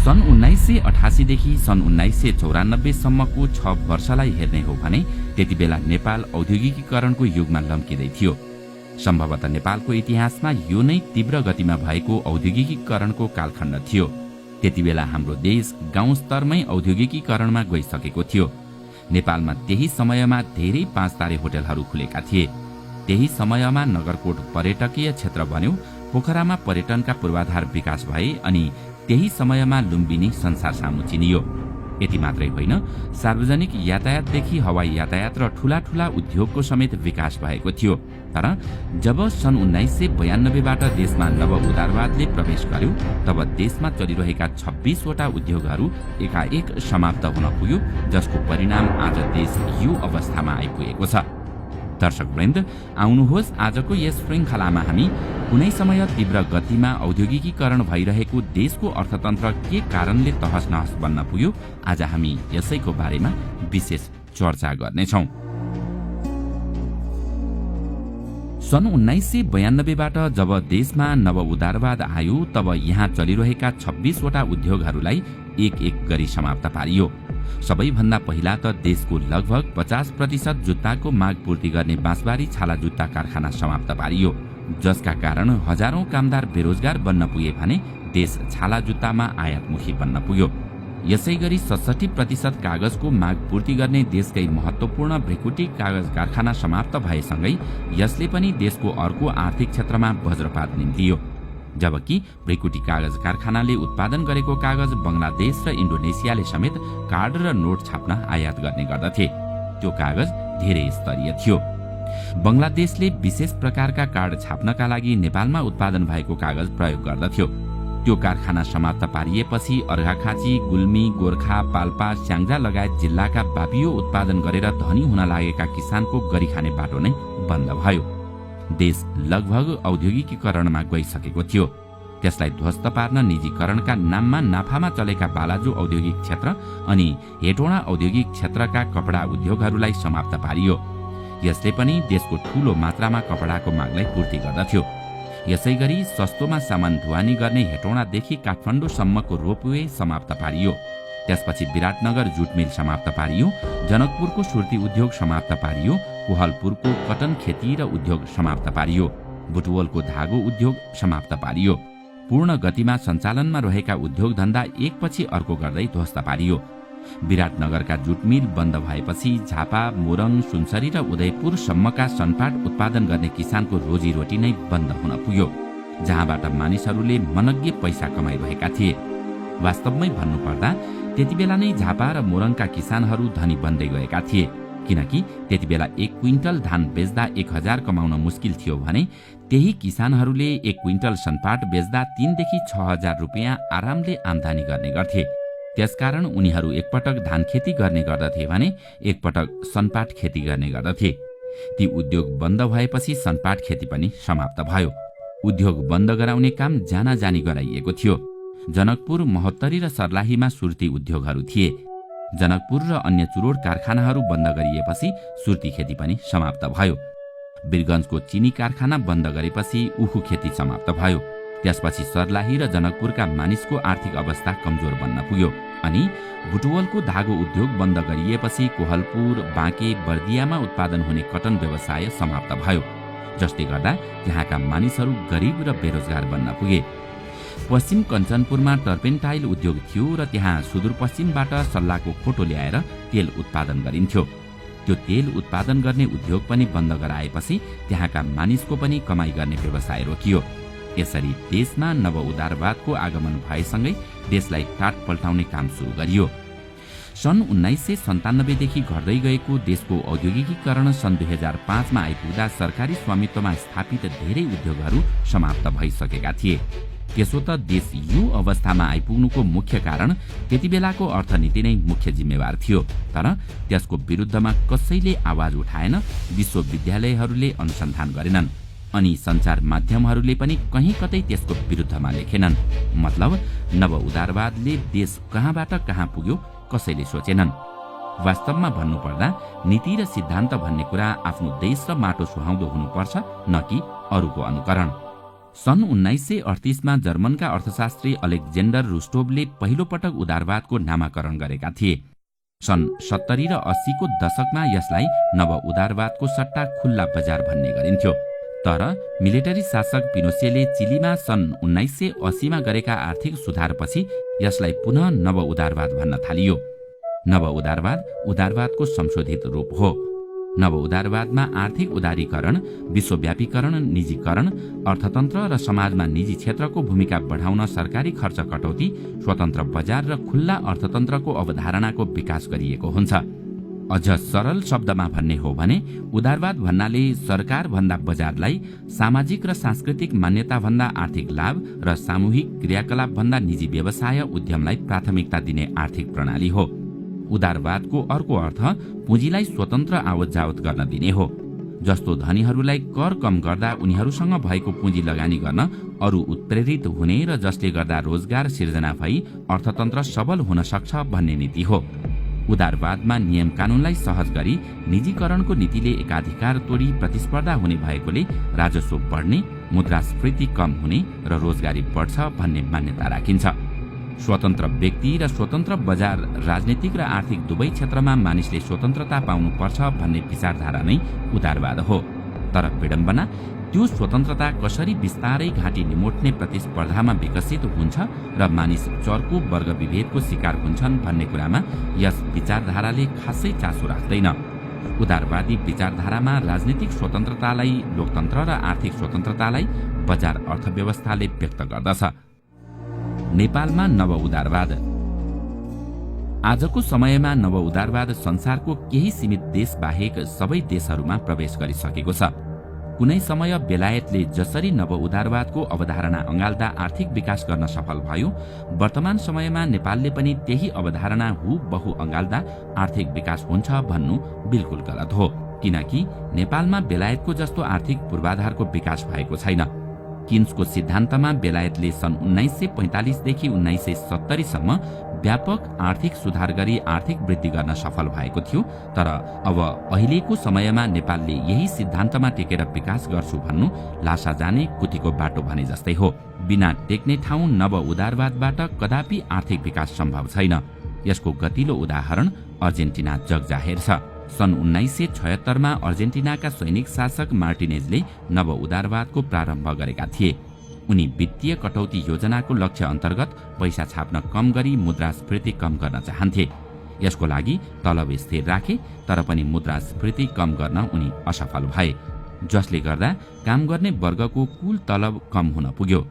सन् 1988 देखि सन् 1994 सम्मको 6 वर्षलाई हेर्ने हो भने त्यति बेला नेपाल औद्योगिकीकरणको युगमा लम्किँदै थियो। सम्भवतः नेपालको इतिहासमा यो नै तीव्र गतिमा भएको औद्योगिकीकरणको कालखण्ड थियो। त्यति बेला हाम्रो देश गाउँ स्तरमै औद्योगिकीकरणमा गइसकेको थियो। नेपालमा त्यही समयमा धेरै 5 तारे होटलहरू खुलेका थिए। त्यही समयमा नगरकोट पर्यटकीय क्षेत्र बन्यो, पोखरामा पर्यटनका पूर्वाधार विकास भए अनि त्यही समयमा लुम्बिनी संसार सामु चिनियो। यति मात्रै होइन, सार्वजनिक यातायातदेखि हवाई यातायात र ठूला ठूला उद्योगको समेत विकास भएको थियो। तर जब सन् 1992बाट देशमा नव उदारवादले प्रवेश गर्यो, तब देशमा चलिरहेका 26 वटा उद्योगहरू एकाएक समाप्त हुन पुग्यो, जसको परिणाम आज देश यो अवस्थामा आइपुगेको छ। दर्शकवृन्द, आउनुहोस् आजको यस श्रृङ्खलामा हामी कुनै समय तीव्र गतिमा औद्योगिकीकरण भइरहेको देशको अर्थतन्त्र के कारणले तहस नहस बन्न पुग्यो, आज हामी यसैको बारेमा विशेष चर्चा गर्नेछौँ। सन् 1992बाट जब देशमा नव उदारवाद आयो, तब यहाँ चलिरहेका 26 वटा उद्योगहरूलाई एक एक गरी समाप्त पारियो। सबैभन्दा पहिला त देशको लगभग 50% जुत्ताको माग पूर्ति गर्ने बाँसबारी छाला जुत्ता कारखाना समाप्त पारियो, जसका कारण हजारौं कामदार बेरोजगार बन्न पुगे भने देश छाला जुत्तामा आयातमुखी बन्न पुग्यो। यसै गरी 67% कागजको माग पूर्ति गर्ने देशकै महत्वपूर्ण भ्रिकुटी कागज कारखाना समाप्त भएसँगै यसले पनि देशको अर्को आर्थिक क्षेत्रमा वज्रपात निम्तियो। जबकि भ्रिकुटी कागज कारखानाले उत्पादन गरेको कागज बंगलादेश र इन्डोनेसियाले समेत कार्ड र नोट छाप्न आयात गर्ने गर्दथे। त्यो कागज धेरै स्तरीय थियो। बंगलादेशले विशेष प्रकारका कार्ड छाप्नका लागि नेपालमा उत्पादन भएको कागज प्रयोग गर्दथ्यो। त्यो कारखाना समाप्त पारिएपछि अर्घाखाँची, गुल्मी, गोर्खा, पाल्पा, स्याङ्जा लगायत जिल्लाका बाबियो उत्पादन गरेर धनी हुन लागेका किसानको गरी खाने बाटो नै बन्द भयो। देश लगभग औद्योगिकीकरणमा गइसकेको थियो। त्यसलाई ध्वस्त पार्न निजीकरणका नाममा नाफामा चलेका बालाजु औद्योगिक क्षेत्र अनि हेटोडा औद्योगिक क्षेत्रका कपडा उद्योगहरूलाई समाप्त पारियो। यसले पनि देशको ठूलो मात्रामा कपडाको मागलाई पूर्ति गर्दथ्यो। यसै गरी सस्तोमा सामान ढुवानी गर्ने हेटौडादेखि काठमाडौँसम्मको रोपवे समाप्त पारियो। त्यसपछि विराटनगर जुट मिल समाप्त पारियो, जनकपुरको सुर्ती उद्योग समाप्त पारियो, कोहलपुरको कटन खेती र उद्योग समाप्त पारियो, बुटवलको धागो उद्योग समाप्त पारियो। पूर्ण गतिमा सञ्चालनमा रहेका उद्योग धन्दा एकपछि अर्को गर्दै ध्वस्त पारियो। विराटनगरका जुट मिल बन्द भएपछि झापा, मोरङ, सुनसरी र उदयपुरसम्मका सनपाट उत्पादन गर्ने किसानको रोजीरोटी नै बन्द हुन पुग्यो, जहाँबाट मानिसहरूले मनग्गे पैसा कमाइरहेका थिए। वास्तवमै भन्नुपर्दा त्यति बेला नै झापा र मोरङका किसानहरू धनी बन्दै गएका थिए, किनकि त्यति बेला 1 क्विन्टल धान बेच्दा 1000 कमाउन मुस्किल थियो भने त्यही किसानहरूले 1 क्विन्टल सनपाट बेच्दा 3 देखि 6000 रुपियाँ आरामले आम्दानी गर्ने गर्थे। त्यसकारण उनीहरू एकपटक धान खेती गर्ने गर्दथे भने एकपटक सनपाट खेती गर्ने गर्दथे। ती उद्योग बन्द भएपछि सनपाट खेती पनि समाप्त भयो। उद्योग बन्द गराउने काम जानाजानी गराइएको थियो। जनकपुर, महोत्तरी र सर्लाहीमा सुर्ती उद्योगहरू थिए। जनकपुर र अन्य चुरोट कारखानाहरू बन्द गरिएपछि सुर्ती खेती पनि समाप्त भयो। वीरगञ्जको चिनी कारखाना बन्द गरेपछि उखु खेती समाप्त भयो। त्यसपछि सर्लाही र जनकपुरका मानिसको आर्थिक अवस्था कमजोर बन्न पुग्यो अनि बुटवलको धागो उद्योग बन्द गरिएपछि कोहलपुर, बाँके, बर्दियामा उत्पादन हुने कटन व्यवसाय समाप्त भयो, जसले गर्दा त्यहाँका मानिसहरू गरिब र बेरोजगार बन्न पुगे। पश्चिम कञ्चनपुरमा टर्पेन्टाइल उद्योग थियो र त्यहाँ सुदूरपश्चिमबाट सल्लाको खोटो ल्याएर तेल उत्पादन गरिन्थ्यो। त्यो तेल उत्पादन गर्ने उद्योग पनि बन्द गराएपछि त्यहाँका मानिसको पनि कमाई गर्ने व्यवसाय रोकियो। यसरी देशमा नव उदारवादको आगमन भएसँगै देशलाई टाट पल्टाउने काम सुरु गरियो। सन् 1997 देखि घट्दै गएको देशको औद्योगिकीकरण सन् 2005मा आइपुग्दा सरकारी स्वामित्वमा स्थापित धेरै उद्योगहरू समाप्त भइसकेका थिए। त्यसो त देश यो अवस्थामा आइपुग्नुको मुख्य कारण त्यति बेलाको अर्थनीति नै मुख्य जिम्मेवार थियो। तर त्यसको विरुद्धमा कसैले आवाज उठाएन, विश्वविद्यालयहरूले अनुसन्धान गरेनन् अनि सञ्चार माध्यमहरूले पनि कहीँ कतै त्यसको विरुद्धमा लेखेनन्। मतलब नव उदारवादले देश कहाँबाट कहाँ पुग्यो कसैले सोचेनन्। वास्तवमा भन्नुपर्दा नीति र सिद्धान्त भन्ने कुरा आफ्नो देश र माटो सुहाउँदो हुनुपर्छ, न कि अरूको अनुकरण। सन् 1938मा जर्मनका अर्थशास्त्री अलेक्जेन्डर रुस्टोभले पहिलो पटक उदारवादको नामाकरण गरेका थिए। सन् 70 र 80को दशकमा यसलाई नव उदारवादको सट्टा खुल्ला बजार भन्ने गरिन्थ्यो। तर मिलिटरी शासक पिनोसेले चिलीमा सन् 1980मा गरेका आर्थिक सुधारपछि यसलाई पुनः नव उदारवाद भन्न थालियो। नव उदारवाद उदारवादको संशोधित रूप हो। नव उदारवादमा आर्थिक उदारीकरण, विश्वव्यापीकरण, निजीकरण, अर्थतन्त्र र समाजमा निजी क्षेत्रको भूमिका बढाउन सरकारी खर्च कटौती, स्वतन्त्र बजार र खुल्ला अर्थतन्त्रको अवधारणाको विकास गरिएको हुन्छ। अझ सरल शब्दमा भन्ने हो भने उदारवाद भन्नाले सरकार भन्दा बजारलाई, सामाजिक र सांस्कृतिक मान्यता भन्दा आर्थिक लाभ र सामूहिक क्रियाकलाप भन्दा निजी व्यवसाय उद्यमलाई प्राथमिकता दिने आर्थिक प्रणाली हो। उदारवादको अर्को अर्थ पुँजीलाई स्वतन्त्र आवत जावत गर्न दिने हो। जस्तो धनीहरूलाई कर कम गर्दा उनीहरूसँग भएको पुँजी लगानी गर्न अरू उत्प्रेरित हुने र जसले गर्दा रोजगार सिर्जना भई अर्थतन्त्र सबल हुन सक्छ भन्ने नीति हो। उदारवादमा नियम कानूनलाई सहज गरी निजीकरणको नीतिले एकाधिकार तोडी प्रतिस्पर्धा हुने भएकोले राजस्व बढ्ने, मुद्रास्फीति कम हुने र रोजगारी बढ्छ भन्ने मान्यता राखिन्छ। स्वतन्त्र व्यक्ति र स्वतन्त्र बजार, राजनीतिक र आर्थिक दुवै क्षेत्रमा मानिसले स्वतन्त्रता पाउनुपर्छ भन्ने विचारधारा नै उदारवाद हो। तर विडम्बना, त्यो स्वतन्त्रता कसरी बिस्तारै घाँटी निमोट्ने प्रतिस्पर्धामा विकसित हुन्छ र मानिस चर्को वर्ग विभेदको शिकार हुन्छन् भन्ने कुरामा यस विचारधाराले खासै चासो राख्दैन। उदारवादी विचारधारामा राजनीतिक स्वतन्त्रतालाई लोकतन्त्र र आर्थिक स्वतन्त्रतालाई बजार अर्थव्यवस्थाले व्यक्त गर्दछ। नेपालमा नव उदारवाद। आजको समयमा नव उदारवाद संसारको केही सीमित देश बाहेक सबै देशहरूमा प्रवेश गरिसकेको छ। कुनै समय बेलायतले जसरी नव उदारवादको अवधारणा अँगाल्दा आर्थिक विकास गर्न सफल भयो, वर्तमान समयमा नेपालले पनि त्यही अवधारणा हुबहु अँगाल्दा आर्थिक विकास हुन्छ भन्नु बिल्कुल गलत हो। किनकि नेपालमा बेलायतको जस्तो आर्थिक पूर्वाधारको विकास भएको छैन। किन्सको सिद्धान्तमा बेलायतले सन् 1945 देखि 1970 सम्म व्यापक आर्थिक सुधार गरी आर्थिक वृद्धि गर्न सफल भएको थियो। तर अब अहिलेको समयमा नेपालले यही सिद्धान्तमा टेकेर विकास गर्छु भन्नु लासा जाने कुतीको बाटो भने जस्तै हो। बिना टेक्ने ठाउँ नव उदारवादबाट कदापि आर्थिक विकास सम्भव छैन। यसको गतिलो उदाहरण अर्जेन्टिना जगजाहेर छ। सन् 1976मा अर्जेन्टिनाका सैनिक शासक मार्टिनेजले नव उदारवादको प्रारम्भ गरेका थिए। उनी वित्तीय कटौती योजनाको लक्ष्य अन्तर्गत पैसा छाप्न कम गरी मुद्रास्फीति कम गर्न चाहन्थे। यसको लागि तलब स्थिर राखे, तर पनि मुद्रास्फीति कम गर्न उनी असफल भए, जसले गर्दा काम गर्ने वर्गको कुल तलब कम हुन पुग्यो।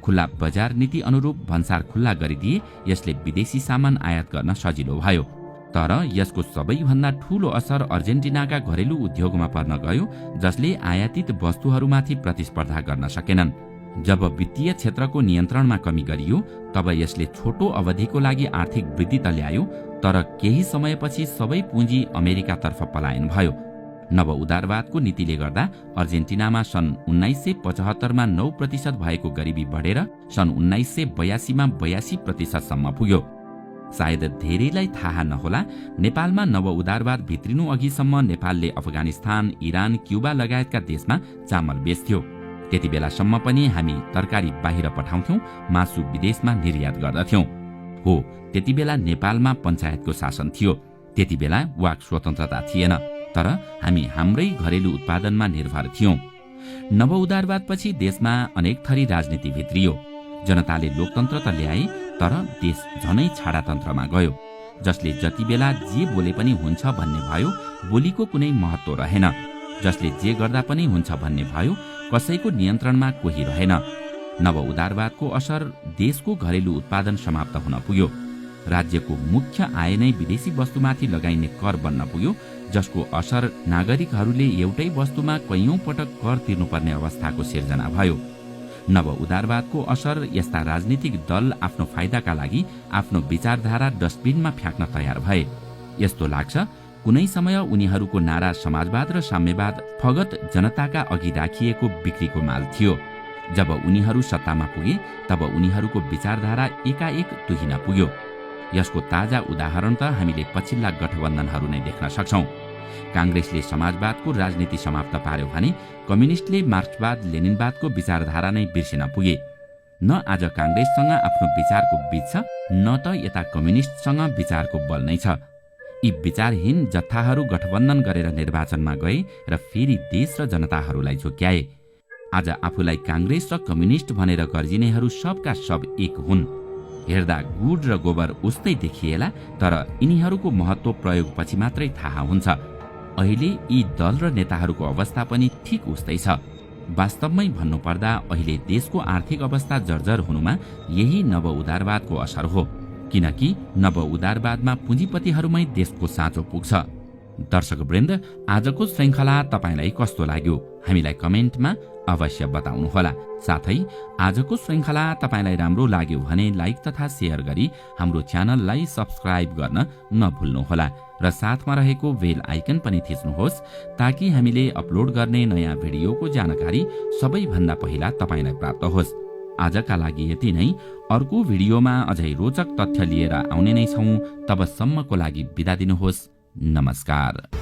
खुल्ला बजार नीति अनुरूप भन्सार खुल्ला गरिदिए यसले विदेशी सामान आयात गर्न सजिलो भयो। तर यसको सबैभन्दा ठूलो असर अर्जेन्टिनाका घरेलु उद्योगमा पर्न गयो, जसले आयातित वस्तुहरूमाथि प्रतिस्पर्धा गर्न सकेनन्। जब वित्तीय क्षेत्रको नियन्त्रणमा कमी गरियो, तब यसले छोटो अवधिको लागि आर्थिक वृद्धि त ल्यायो, तर केही समयपछि सबै पुँजी अमेरिकातर्फ पलायन भयो। नव उदारवादको नीतिले गर्दा अर्जेन्टिनामा सन् 1975मा 9% भएको गरिबी बढेर सन् 1982मा 82% सम्म पुग्यो। सायद धेरैलाई थाहा नहोला, नेपालमा नव उदारवाद भित्रिनु अघिसम्म नेपालले अफगानिस्तान, इरान, क्युबा लगायतका देशमा चामल बेच्थ्यो। त्यति बेलासम्म पनि हामी तरकारी बाहिर पठाउँथ्यौं, मासु विदेशमा निर्यात गर्दथ्यौं। हो, त्यति बेला नेपालमा पञ्चायतको शासन थियो। त्यति बेला वाक स्वतन्त्रता थिएन, तर हामी हाम्रै घरेलु उत्पादनमा निर्भर थियौं। नव उदारवादपछि देशमा अनेक थरी राजनीति भित्रियो। जनताले लोकतन्त्र त ल्याए, तर देश झनै छाडातन्त्रमा गयो, जसले जति बेला जे बोले पनि हुन्छ भन्ने भयो, बोलीको कुनै महत्त्व रहेन। जसले जे गर्दा पनि हुन्छ भन्ने भयो, कसैको नियन्त्रणमा कोही रहेन। नव उदारवादको असर देशको घरेलु उत्पादन समाप्त हुन पुग्यो। राज्यको मुख्य आय नै विदेशी वस्तुमाथि लगाइने कर बन्न पुग्यो, जसको असर नागरिकहरूले एउटै वस्तुमा कैयौं पटक कर तिर्नुपर्ने अवस्थाको सिर्जना भयो। नव उदारवादको असर यस्ता राजनीतिक दल आफ्नो फाइदाका लागि आफ्नो विचारधारा डस्टबिनमा फ्याँक्न तयार भए। यस्तो लाग्छ कुनै समय उनीहरूको नारा समाजवाद र साम्यवाद फगत जनताका अघि राखिएको बिक्रीको माल थियो। जब उनीहरू सत्तामा पुगे, तब उनीहरूको विचारधारा एकाएक तुहिन पुग्यो। यसको ताजा उदाहरण त हामीले पछिल्ला गठबन्धनहरू नै देख्न सक्छौं। कांग्रेसले समाजवादको राजनीति समाप्त पार्यो भने कम्युनिस्टले मार्क्सवाद लेनिनवादको विचारधारा नै बिर्सिन पुगे। न आज कांग्रेससँग आफ्नो विचारको बीच छ, न त यता कम्युनिस्टसँग विचारको बल नै छ। यी विचारहीन जत्थाहरू गठबन्धन गरेर निर्वाचनमा गए र फेरि देश र जनताहरूलाई झुक्याए। आज आफूलाई कांग्रेस र कम्युनिस्ट भनेर गर्जिनेहरू सबका सब एक हुन्। हेर्दा गुड र गोबर उस्तै देखिएला, तर यिनीहरूको महत्व प्रयोगपछि मात्रै थाहा हुन्छ। अहिले यी दल र नेताहरूको अवस्था पनि ठिक उस्तै छ। वास्तवमै भन्नुपर्दा अहिले देशको आर्थिक अवस्था जर्जर हुनुमा यही नव उदारवादको असर हो, किनकि नव उदारवादमा पुँजीपतिहरूमै देशको साँचो पुग्छ। दर्शकवृन्द, आजको श्रृङ्खला तपाईलाई कस्तो लाग्यो हामीलाई कमेन्टमा अवश्य बताउनुहोला। साथै आजको श्रृङ्खला तपाईलाई राम्रो लाग्यो भने लाइक तथा शेयर गरी हाम्रो च्यानललाई सब्स्क्राइब गर्न नभुल्नुहोला र साथमा रहेको बेल आइकन पनि थिच्नुहोस्, ताकि हामीले अपलोड गर्ने नयाँ भिडियोको जानकारी सबैभन्दा पहिला तपाईलाई प्राप्त होस्। आजका लागि यति नै। अर्को भिडियोमा अझै रोचक तथ्य लिएर आउने नै छौं। तबसम्मको लागि बिदा दिनुहोस्। नमस्कार।